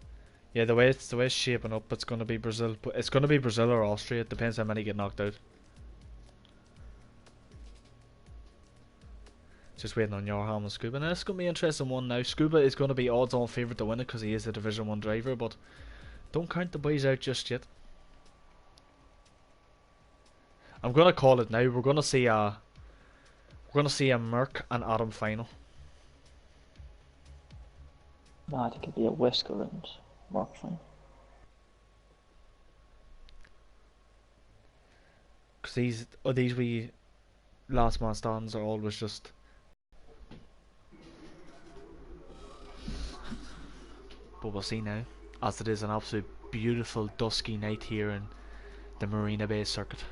Yeah, the way it's shaping up, it's gonna be Brazil, but it's gonna be Brazil or Austria. It depends how many get knocked out. Just waiting on Yarham and Scuba. Now it's gonna be an interesting one. Now Scuba is gonna be odds-on favourite to win it because he is a Division 1 driver, but don't count the boys out just yet. I'm gonna call it now. We're gonna see a Merc and Adam final. No, I think it'll be a Wesker and Mark final. Because these wee last man stands are always just. But we'll see now, as it is an absolute beautiful dusky night here in the Marina Bay circuit.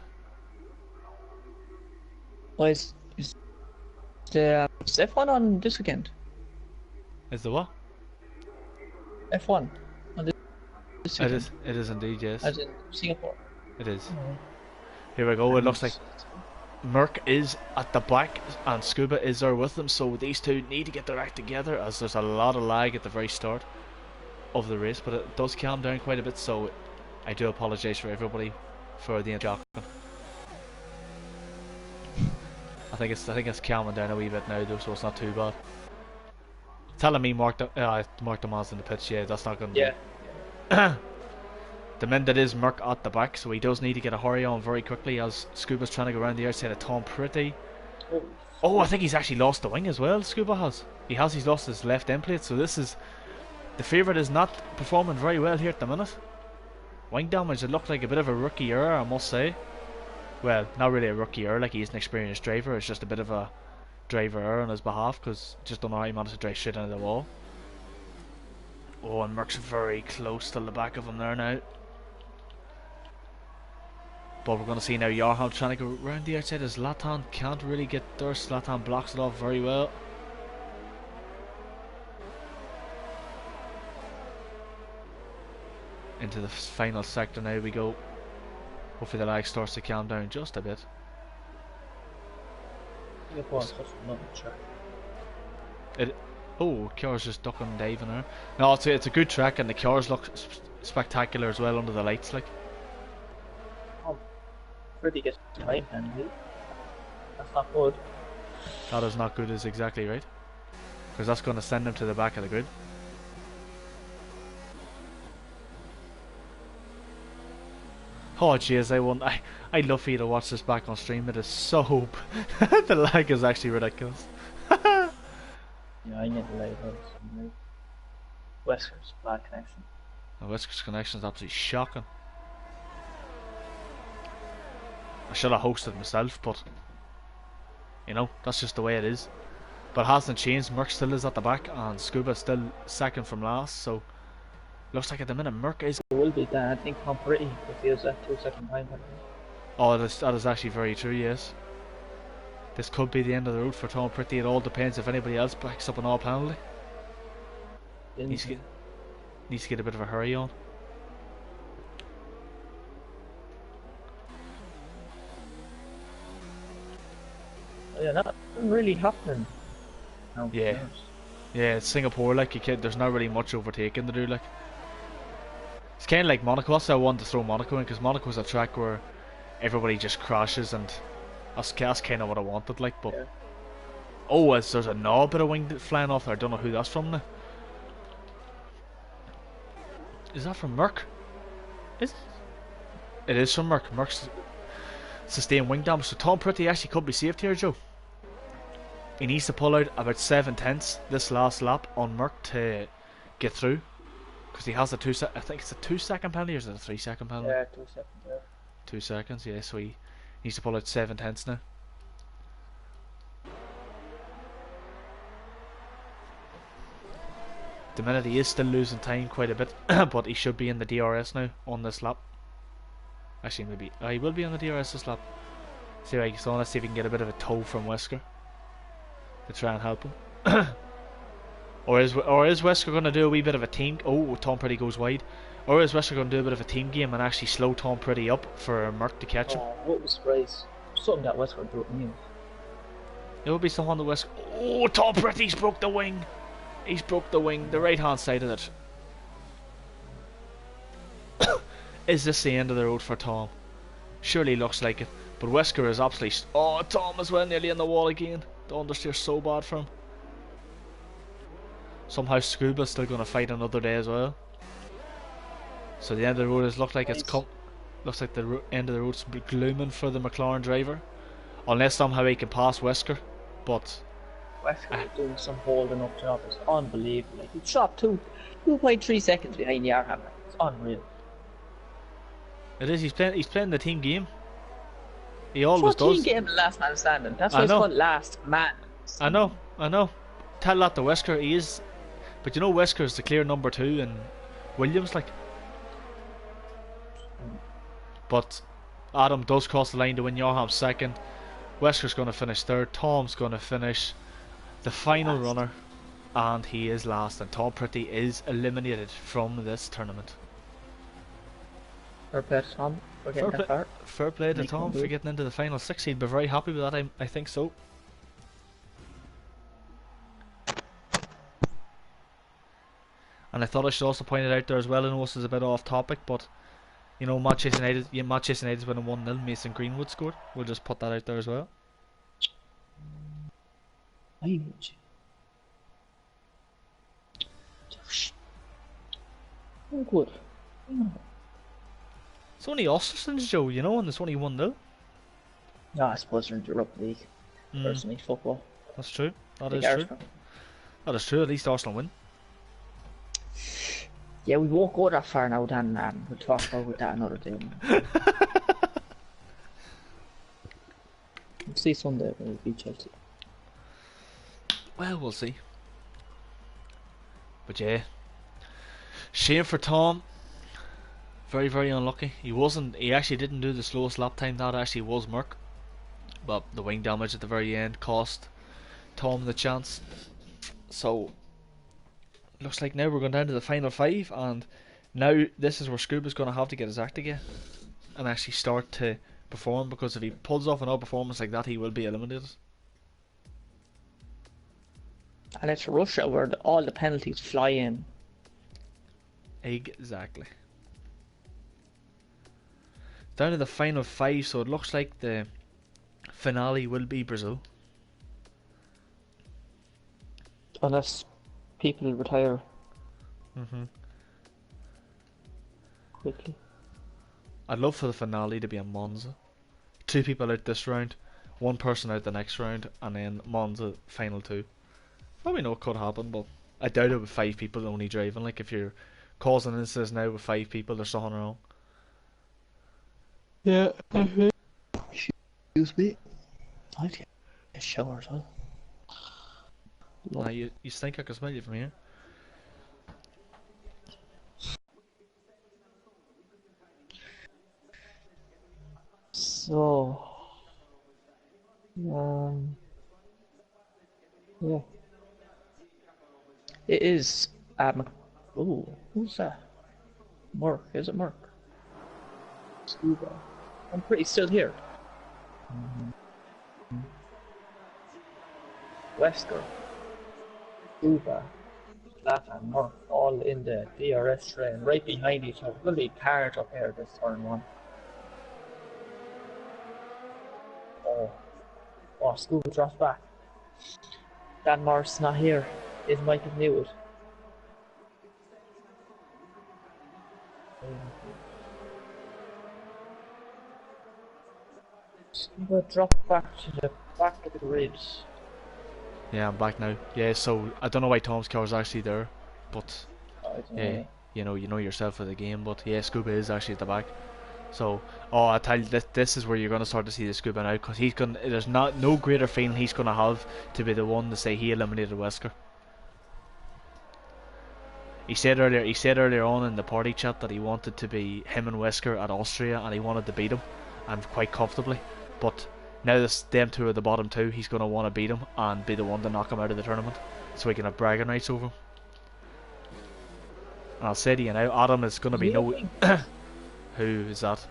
Well, is the F1 on this weekend? Is the what? F1 on this weekend? It is indeed, yes. As in Singapore. It is. Oh. Here we go, it looks like Merc is at the back and Scuba is there with them, so these two need to get their act together as there's a lot of lag at the very start of the race, but it does calm down quite a bit, so I do apologise for everybody for the interruption. I think it's calming down a wee bit now though, so it's not too bad. Telling me Mark the man's in the pitch, yeah, that's not going to Yeah. The men that is Merc at the back, so he does need to get a hurry on very quickly as Scuba's trying to go around the outside of Tom Pretty. Oh, I think he's actually lost the wing as well, Scuba has. He's lost his left end plate, so this is... The favourite is not performing very well here at the minute. Wing damage, it looked like a bit of a rookie error, I must say. Well, not really a rookie error, like he's an experienced driver, it's just a bit of a driver error on his behalf, because just don't know how he managed to drive straight into the wall. Oh, and Merck's very close to the back of him there now. But we're going to see now Yarham trying to go around the outside as Zlatan can't really get there. Zlatan blocks it off very well. Into the final sector now we go. Hopefully the lag starts to calm down just a bit. Oh, Kiara's just ducking and diving there. No, it's a good track and the cars look spectacular as well under the lights, like. Pretty good time, and that's not good. That is not good, is exactly right. Because that's going to send him to the back of the grid. Oh jeez, I love for you to watch this back on stream. It is so the lag is actually ridiculous. Yeah, I need to lay those. Wesker's bad connection. The Wesker's connection is absolutely shocking. I should have hosted myself, but you know, that's just the way it is. But it hasn't changed. Merc still is at the back and Scuba still second from last, so looks like at the minute Merc is... It will be that, I think Tom Pretty if he was at 2 second behind him. Oh, that is actually very true, yes. This could be the end of the road for Tom Pretty. It all depends if anybody else backs up an all penalty. Needs to get a bit of a hurry on. Yeah, not really happening. No, Yeah. Yeah, it's Singapore, like, there's not really much overtaking to do, like. It's kind of like Monaco. That's why I wanted to throw Monaco in, because Monaco's a track where everybody just crashes, and that's kind of what I wanted, like, but... Yeah. Oh, there's a knob bit of wing flying off there. I don't know who that's from now. Is that from Merc? Is it? It is from Merc. Merc's sustained wing damage, so Tom Pretty actually could be saved here, Joe. He needs to pull out about 7/10 this last lap on Merc to get through, Because he has a I think it's a 2 second penalty, or is it a 3 second penalty? Yeah, 2 seconds. Yeah. 2 seconds, yeah. So he needs to pull out 7 tenths now. The minute he is still losing time quite a bit, but he should be in the DRS now on this lap. Actually, maybe he will be on the DRS this lap. So let's see if we can get a bit of a tow from Wesker to try and help him. Or is Wesker going to do a wee bit of a team? Oh, Tom Pretty goes wide. Or is Wesker going to do a bit of a team game and actually slow Tom Pretty up for Merck to catch him? Oh, what was surprise? Something that Westford broke news. It would be someone the Wesker. Oh, Tom Pretty's broke the wing. He's broke the wing, the right hand side of it. Is this the end of the road for Tom? Surely looks like it. But Wesker is absolutely. Oh, Tom as well, nearly in the wall again. The understeer's so bad for him. Somehow Scuba's still going to fight another day as well. So the end of the road is looks like it's come. Looks like the end of the road's glooming for the McLaren driver, unless somehow he can pass Wesker. But Wesker is doing some holding up job. It's unbelievable. Like, he shot 2.3 seconds behind the Hammer. It's unreal. It is. He's playing the team game. He always it's not does. Team game, last man standing. That's why it's called last man. I know. Tell that to Wesker. He is. But you know, Wesker is the clear number 2 and Williams, like. But Adam does cross the line to win Joham's second. Wesker's going to finish third. Tom's going to finish the final runner, and he is last. And Tom Pretty is eliminated from this tournament. Fair play to Tom for getting that far. Fair play to Tom for getting into the final 6. He'd be very happy with that. I think so. And I thought I should also point it out there as well. I know this is a bit off topic, but you know, Manchester United's winning 1-0. Mason Greenwood scored. We'll just put that out there as well. Why would you? Oh, good. It's only Osterson's, Joe, you know, and it's only 1-0. No, I suppose they're in the Europa League. Personally, football. That's true. That is true. That is true. At least Arsenal win. Yeah, we won't go that far now, Dan. We'll talk about that another day. We'll see Sunday when we beat Chelsea. Well, we'll see. But yeah, shame for Tom. Very, very unlucky. He actually didn't do the slowest lap time. That actually was Merck. But the wing damage at the very end cost Tom the chance. So looks like now we're going down to the final 5, and now this is where Scuba's going to have to get his act together and actually start to perform, because if he pulls off an odd performance like that, he will be eliminated. And it's Russia where all the penalties fly in. Exactly. Down to the final 5, so it looks like the finale will be Brazil. Unless people retire quickly. I'd love for the finale to be in Monza. 2 people out this round, 1 person out the next round, and then Monza final 2. Probably know it could happen, but I doubt it with 5 people only driving. Like, if you're causing incidents now with 5 people, there's something wrong. Yeah. Excuse me. I'd get a shower as well. Nah, you stink. I can smell you from here. So, yeah. It is, oh, who's that? Merck, is it Merck? Scuba. I'm pretty still here. Wesker. Scuba. Zlatan, Merck, all in the DRS train, right behind each other. Will be carnage up here this turn 1. Oh, Scuba drops back. Dan Morris not here. Is Michael Newwood. Scuba dropped back to the back of the grid. Yeah, I'm back now. Yeah, so I don't know why Tom's car is actually there, but yeah, you know yourself for the game. But yeah, Scuba is actually at the back. So, oh, I tell you, this is where you're gonna start to see the Scuba now, because he's gonna. There's no greater feeling he's gonna have to be the one to say he eliminated Wesker. He said earlier on in the party chat that he wanted to be him and Wesker at Austria, and he wanted to beat him, and quite comfortably. But now them two are the bottom two, he's gonna want to beat him and be the one to knock him out of the tournament, so he can have bragging rights over him. And I'll say to you now, Adam is gonna be no. Who is that?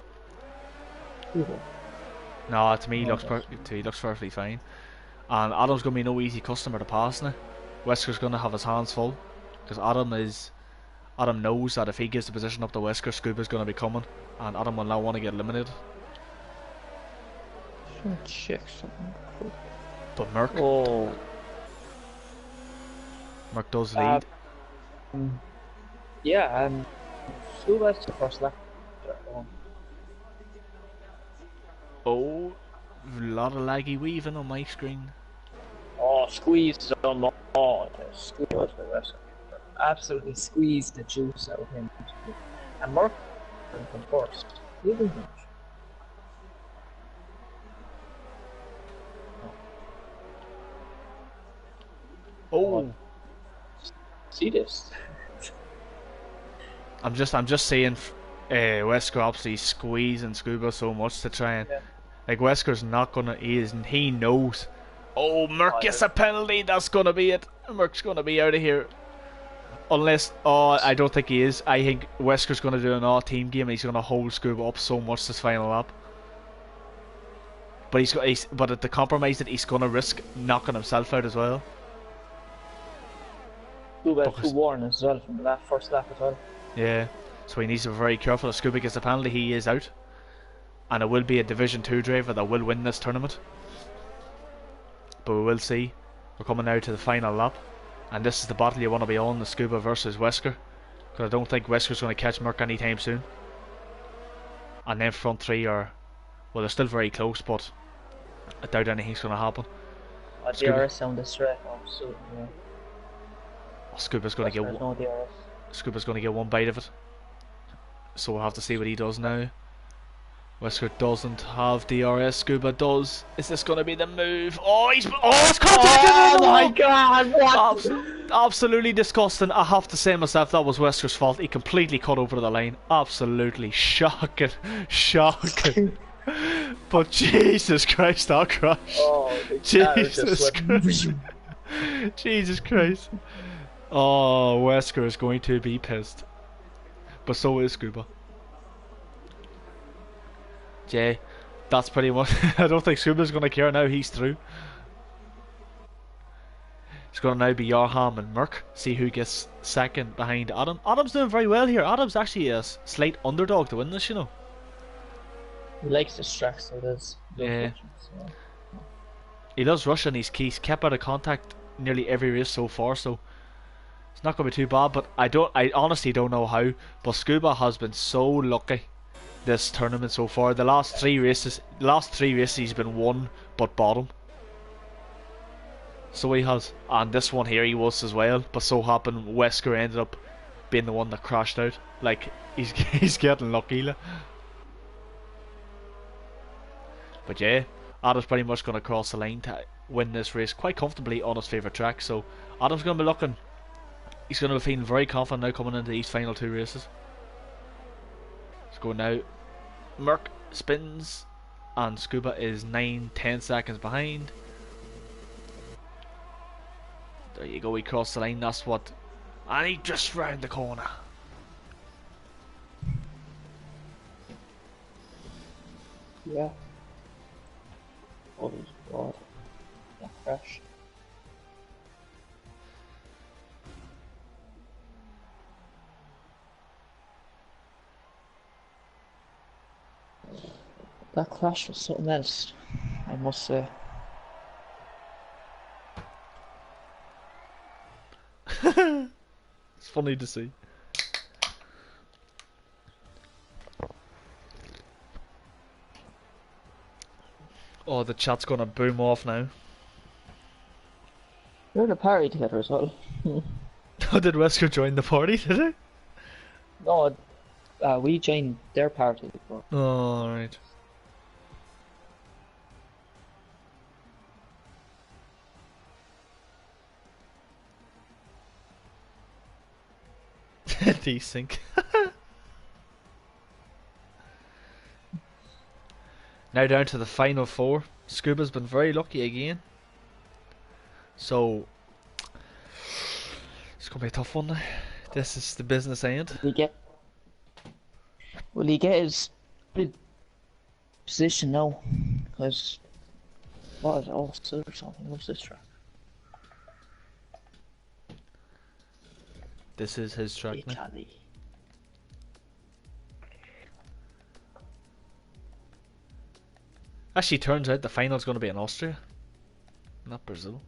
No, to me he looks perfectly fine. And Adam's gonna be no easy customer to pass now. Wesker's gonna have his hands full, because Adam knows that if he gives the position up to Wesker, Scuba's gonna be coming, and Adam will not want to get eliminated. Check something. But Merc does lead. Yeah, Scuba's the first lap. Oh, a lot of laggy weaving on my screen. Oh, squeezed on the squeezed the rest. Absolutely squeezed the juice out of him. And Mark from first. Really much. Oh, see this? I'm just saying, Wesker obviously squeezing Scuba so much to try and like Wesker's not gonna. He knows. Oh, Merc gets a penalty. That's gonna be it. Merc's gonna be out of here. Unless, I don't think he is. I think Wesker's gonna do an all-team game and he's gonna hold Scuba up so much this final lap. But but at the compromise that he's gonna risk knocking himself out as well. Scuba had 2 warnings as well from the first lap as well. Yeah, so he needs to be very careful. If Scuba gets a penalty, he is out. And it will be a Division 2 driver that will win this tournament. But we will see. We're coming now to the final lap. And this is the battle you want to be on, the Scuba versus Wesker. Because I don't think Wesker's going to catch Merc anytime soon. And then front three are... Well, they're still very close, but I doubt anything's going to happen. DRS on the straight. Scuba's going to get one. Scuba's going to get one bite of it. So we'll have to see what he does now. Wesker doesn't have DRS, Scuba does. Is this going to be the move? Oh, it's contacted! Oh my god, what? Absolutely disgusting. I have to say myself, that was Wesker's fault. He completely cut over the line. Absolutely shocking. Shocking. But Jesus Christ, that crash. Oh, Jesus Christ. Jesus Christ. Oh, Wesker is going to be pissed. But so is Scuba. Jay, that's pretty much. I don't think Scuba's going to care now. He's through. It's going to now be Yarham and Merc. See who gets second behind Adam. Adam's doing very well here. Adam's actually a slight underdog to win this, you know. He likes the track, so there's. Yeah. He loves rushing. He's kept out of contact nearly every race so far, so it's not going to be too bad. But I honestly don't know how. But Scuba has been so lucky this tournament so far. The last three races he's been one but bottom. So he has, and this one here he was as well. But so happened Wesker ended up being the one that crashed out. Like he's getting lucky. But yeah, Adam's pretty much going to cross the line to win this race quite comfortably on his favourite track. So Adam's going to be looking. He's going to be feeling very confident now coming into these final 2 races. Let's go now. Merc spins and Scuba is 9-10 seconds behind. There you go, he crossed the line, that's what. And he just round the corner. Yeah. Oh god. That crash. That crash was something else, I must say. It's funny to see. Oh, the chat's gonna boom off now. We're in a party together as well. Oh, did Wesker join the party, did he? No, we joined their party, but Oh, right. Desync. Now down to the final four. Scuba's been very lucky again. So it's gonna be a tough one now. This is the business end. we get will he get his good position now? Because what is it? Oh, still or something? What's this track? This is his track now. Italy. Actually, turns out the final's gonna be in Austria, not Brazil.